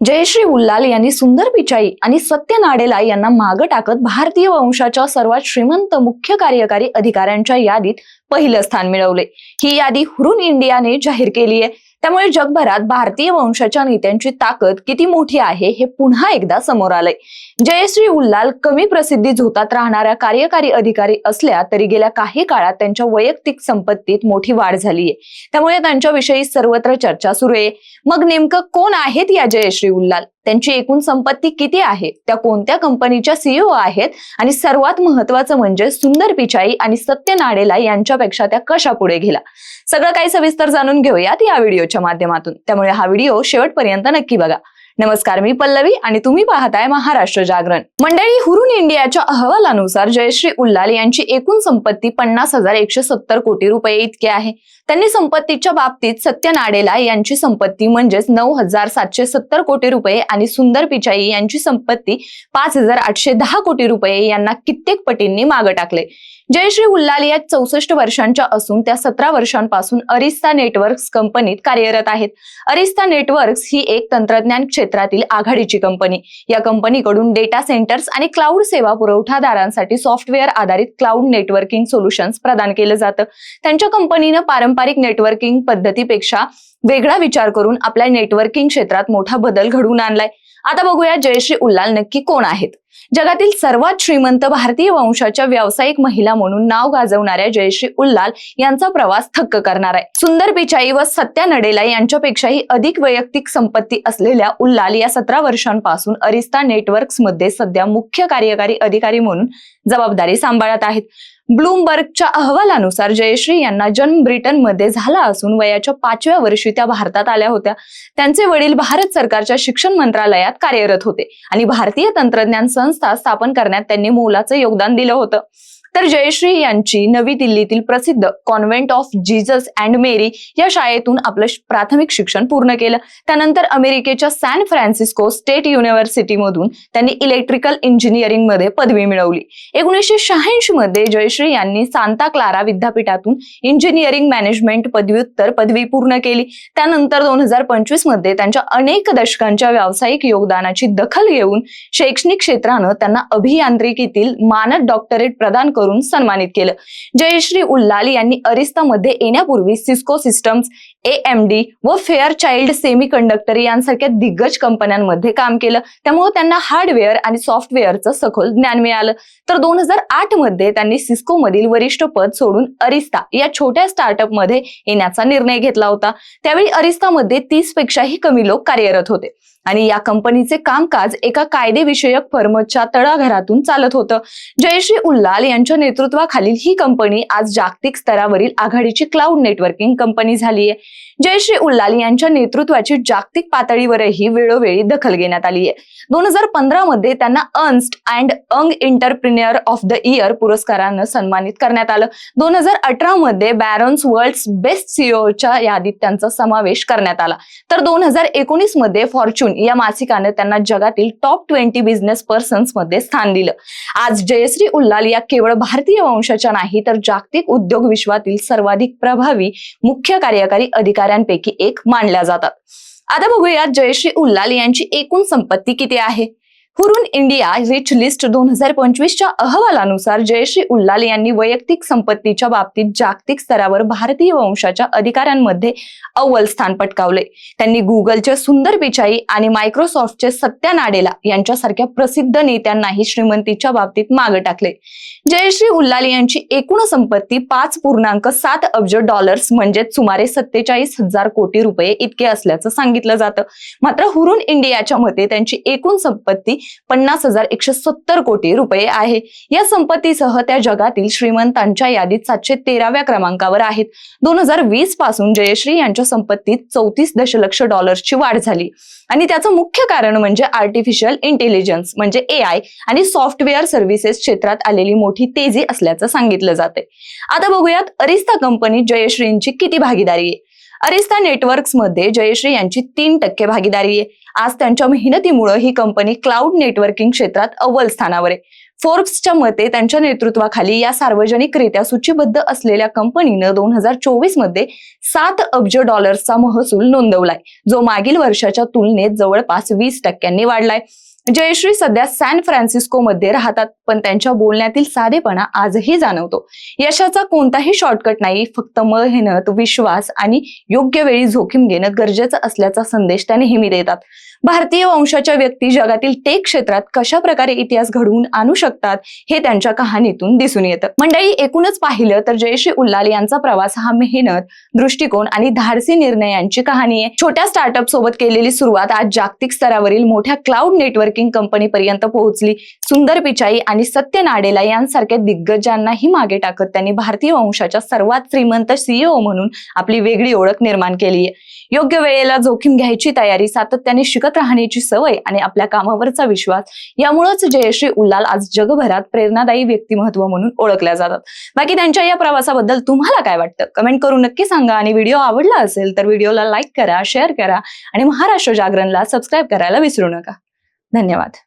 जयश्री उल्लाल यांनी सुंदर पिचाई आणि सत्य नाडेला यांना मागे टाकत भारतीय वंशाच्या सर्वात श्रीमंत मुख्य कार्यकारी अधिकाऱ्यांच्या यादीत पहिलं स्थान मिळवले। ही यादी हुरून इंडियाने जाहीर केली आहे। त्यामुळे जगभरात भारतीय वंशाच्या नेत्यांची ताकद किती मोठी आहे हे पुन्हा एकदा समोर आलंय। जयश्री उल्लाल कमी प्रसिद्धी झोतात राहणाऱ्या कार्यकारी अधिकारी असल्या तरी गेल्या काही काळात त्यांच्या वैयक्तिक संपत्तीत मोठी वाढ झालीय। त्यामुळे त्यांच्याविषयी सर्वत्र चर्चा सुरू आहे। मग नेमकं कोण आहेत या जयश्री उल्लाल? त्यांची एकूण संपत्ती किती आहे? त्या कोणत्या कंपनीच्या सीईओ आहेत? आणि सर्वात महत्त्वाचं म्हणजे सुंदर पिचाई आणि सत्य नाडेला यांच्यापेक्षा त्या कशा पुढे गेल्या? सगळं काही सविस्तर जाणून घेऊयात या व्हिडिओच्या माध्यमातून। त्यामुळे हा व्हिडिओ शेवटपर्यंत नक्की बघा। नमस्कार, मी पल्लवी आणि तुम्ही पाहताय महाराष्ट्र जागरण। मंडळी, हुरून इंडियाच्या अहवालानुसार जयश्री उल्लाल यांची एकूण संपत्ती 50,170 कोटी रुपये इतकी आहे। त्यांनी संपत्तीच्या बाबतीत सत्य नाडेला यांची संपत्ती म्हणजेच 9,770 कोटी रुपये आणि सुंदर पिचाई यांची संपत्ती 5,810 कोटी रुपये यांना कित्येक पटींनी मागे टाकले। जयश्री उल्लाल या 64 वर्षांच्या असून त्या 17 वर्षांपासून अरिस्ता नेटवर्क्स कंपनीत कार्यरत आहेत। अरिस्ता नेटवर्क्स ही एक तंत्रज्ञान क्षेत्रातील आघाडीची कंपनी। या कंपनीकडून डेटा सेंटर्स आणि क्लाउड सेवा पुरवठादारांसाठी सॉफ्टवेअर आधारित क्लाउड नेटवर्किंग सोल्युशन्स प्रदान केलं जातं। त्यांच्या कंपनीनं पारंपरिक नेटवर्किंग पद्धतीपेक्षा वेगळा विचार करून आपल्या नेटवर्किंग क्षेत्रात मोठा बदल घडवून आणलाय। आता बघूया जयश्री उल्लाल नक्की कोण आहेत। जगातील सर्वात श्रीमंत भारतीय वंशाच्या व्यावसायिक महिला म्हणून नाव गाजवणाऱ्या जयश्री उल्लाल यांचा प्रवास थक्क करणार आहे। सुंदर पिचाई व सत्या नाडेला यांच्यापेक्षाही अधिक वैयक्तिक संपत्ती असलेल्या उल्लाल या 17 वर्षांपासून अरिस्ता नेटवर्क्स मध्ये सध्या मुख्य कार्यकारी अधिकारी म्हणून जबाबदारी सांभाळत आहेत। ब्लूमबर्गच्या अहवालानुसार जयश्री यांना जन्म ब्रिटनमध्ये झाला असून वयाच्या 5व्या वर्षी त्या भारतात आल्या होत्या। त्यांचे वडील भारत सरकारच्या शिक्षण मंत्रालयात कार्यरत होते आणि भारतीय तंत्रज्ञान संस्था स्थापन करण्यात त्यांनी मोलाचं योगदान दिलं होतं। तर जयश्री यांची नवी दिल्लीतील प्रसिद्ध कॉन्व्हेंट ऑफ जीसस अँड मेरी या शाळेतून आपलं प्राथमिक शिक्षण पूर्ण केलं। त्यानंतर अमेरिकेच्या सॅन फ्रान्सिस्को स्टेट युनिव्हर्सिटी मधून त्यांनी इलेक्ट्रिकल इंजिनिअरिंग मध्ये पदवी मिळवली। 1986 मध्ये जयश्री यांनी सांता क्लारा विद्यापीठातून इंजिनिअरिंग मॅनेजमेंट पदव्युत्तर पदवी पूर्ण केली। त्यानंतर 2025 मध्ये त्यांच्या अनेक दशकांच्या व्यावसायिक योगदानाची दखल घेऊन शैक्षणिक क्षेत्रानं त्यांना अभियांत्रिकीतील मानद डॉक्टरेट प्रदान करून सन्मानित केलं। जयश्री उल्लाल यांनी अरिस्तामध्ये येण्यापूर्वी सिस्को सिस्टम्स, AMD व फेअरचाइल्ड सेमीकंडक्टर यांसारख्या दिग्गज कंपन्यांमध्ये काम केलं। त्यामुळे त्यांना हार्डवेअर आणि सॉफ्टवेअरचं सखोल ज्ञान मिळालं। तर 2008 मध्ये त्यांनी सिस्को मधील वरिष्ठ पद सोडून अरिस्ता या छोट्या स्टार्टअप मध्ये येण्याचा निर्णय घेतला होता। त्यावेळी अरिस्तामध्ये 30 पेक्षाही कमी लोक कार्यरत होते आणि या कंपनीचे कामकाज एका कायदेविषयक फर्मच्या तळाघरातून चालत होतं। जयश्री उल्लाल यांच्या नेतृत्वाखालील ही कंपनी आज जागतिक स्तरावरील आघाडीची क्लाउड नेटवर्किंग कंपनी झाली आहे। जयश्री उल्लाल यांच्या नेतृत्वाची जागतिक पातळीवरही वेळोवेळी दखल घेण्यात आली आहे। 2015 मध्ये त्यांना Ernst and Young entrepreneur of the year पुरस्कारानं सन्मानित करण्यात आलं। 2018 मध्ये बॅरन्स वर्ल्ड्स बेस्ट सीईओच्या यादीत त्यांचा समावेश करण्यात आला। तर 2019 मध्ये फॉर्च्यून या मासिकाने त्यांना जगातील टॉप 20 बिझनेस पर्सन्स मध्ये स्थान दिलं। आज जयश्री उल्लाल या केवळ भारतीय वंशाच्या नाही तर जागतिक उद्योग विश्वातील सर्वाधिक प्रभावी मुख्य कार्यकारी अधिकाऱ्यांपैकी एक मानल्या जातात। आता बघूया जयश्री उल्लाल यांची एकूण संपत्ती किती आहे। हुरून इंडिया रिच लिस्ट 2025च्या अहवालानुसार जयश्री उल्लाल यांनी वैयक्तिक संपत्तीच्या बाबतीत जागतिक स्तरावर भारतीय वंशाच्या अधिकाऱ्यांमध्ये अव्वल स्थान पटकावले। त्यांनी गुगलचे सुंदर पिचाई आणि मायक्रोसॉफ्टचे सत्या नाडेला यांच्यासारख्या प्रसिद्ध नेत्यांनाही श्रीमंतीच्या बाबतीत मागे टाकले। जयश्री उल्लाल यांची एकूण संपत्ती 5.7 अब्ज डॉलर्स म्हणजे सुमारे 47,000 कोटी रुपये इतके असल्याचं सांगितलं जातं। मात्र हुरून इंडियाच्या मते त्यांची एकूण संपत्ती 50,170 कोटी रुपये आहे। या संपत्तीसह त्या जगातील श्रीमंतांच्या यादीत 713व्या क्रमांकावर आहेत। 2020 पासून जयश्री यांच्या संपत्तीत 34 दशलक्ष डॉलर्सची वाढ झाली आणि त्याचं मुख्य कारण म्हणजे आर्टिफिशियल इंटेलिजन्स म्हणजे AI आणि सॉफ्टवेअर सर्व्हिसेस क्षेत्रात आलेली मोठी तेजी असल्याचं सांगितलं जाते। आता बघूयात अरिस्ता कंपनीत जयश्रींची किती भागीदारी आहे। अरिस्ता नेटवर्क्स मध्ये जयश्री यांची 3% भागीदारी आहे। आज त्यांच्या मेहनतीमुळे ही कंपनी क्लाउड नेटवर्किंग क्षेत्रात अव्वल स्थानावर आहे। फोर्ब्सच्या मते त्यांच्या नेतृत्वाखाली या सार्वजनिकरित्या सूचीबद्ध असलेल्या कंपनीनं 2024 मध्ये $7 अब्ज महसूल नोंदवलाय, जो मागील वर्षाच्या तुलनेत जवळपास 20% वाढलाय. जयश्री सध्या सॅन फ्रान्सिस्को मध्ये राहतात, पण त्यांच्या बोलण्यातील साधेपणा आजही जाणवतो. यशाचा कोणताही शॉर्टकट नाही, फक्त मेहनत, विश्वास आणि योग्य वेळी जोखीम घेणं गरजेचं असल्याचा संदेश त्या नेहमी देतात. भारतीय वंशाच्या व्यक्ती जगातील टेक क्षेत्रात कशा प्रकारे इतिहास घडवून आणू शकतात हे त्यांच्या कहाणीतून दिसून येतं. मंडळी, एकूणच पाहिलं तर जयश्री उल्लाल यांचा प्रवास हा मेहनत, दृष्टिकोन आणि धाडसी निर्णयांची कहाणी आहे. छोट्या स्टार्टअप सोबत केलेली सुरुवात आज जागतिक स्तरावरील मोठ्या क्लाउड नेटवर्किंग कंपनीपर्यंत पोहोचली. सुंदर पिचाई आणि सत्य नाडेला यांसारख्या दिग्गजांनाही मागे टाकत त्यांनी भारतीय वंशाच्या सर्वात श्रीमंत CEO म्हणून आपली वेगळी ओळख निर्माण केली आहे. योग्य वेळेला जोखीम घ्यायची तयारी, सातत्याने शिकत राहण्याची सवय आणि आपल्या कामावरचा विश्वास यामुळेच जयश्री उल्लाल आज जगभरात प्रेरणादायी व्यक्तिमत्व म्हणून ओळखल्या जातात. बाकी त्यांच्या या प्रवासाबद्दल तुम्हाला काय वाटतं? कमेंट करून नक्की सांगा. आणि व्हिडिओ आवडला असेल तर व्हिडिओला लाईक करा, शेअर करा आणि महाराष्ट्र जागरणला सबस्क्राईब करायला विसरू नका. धन्यवाद.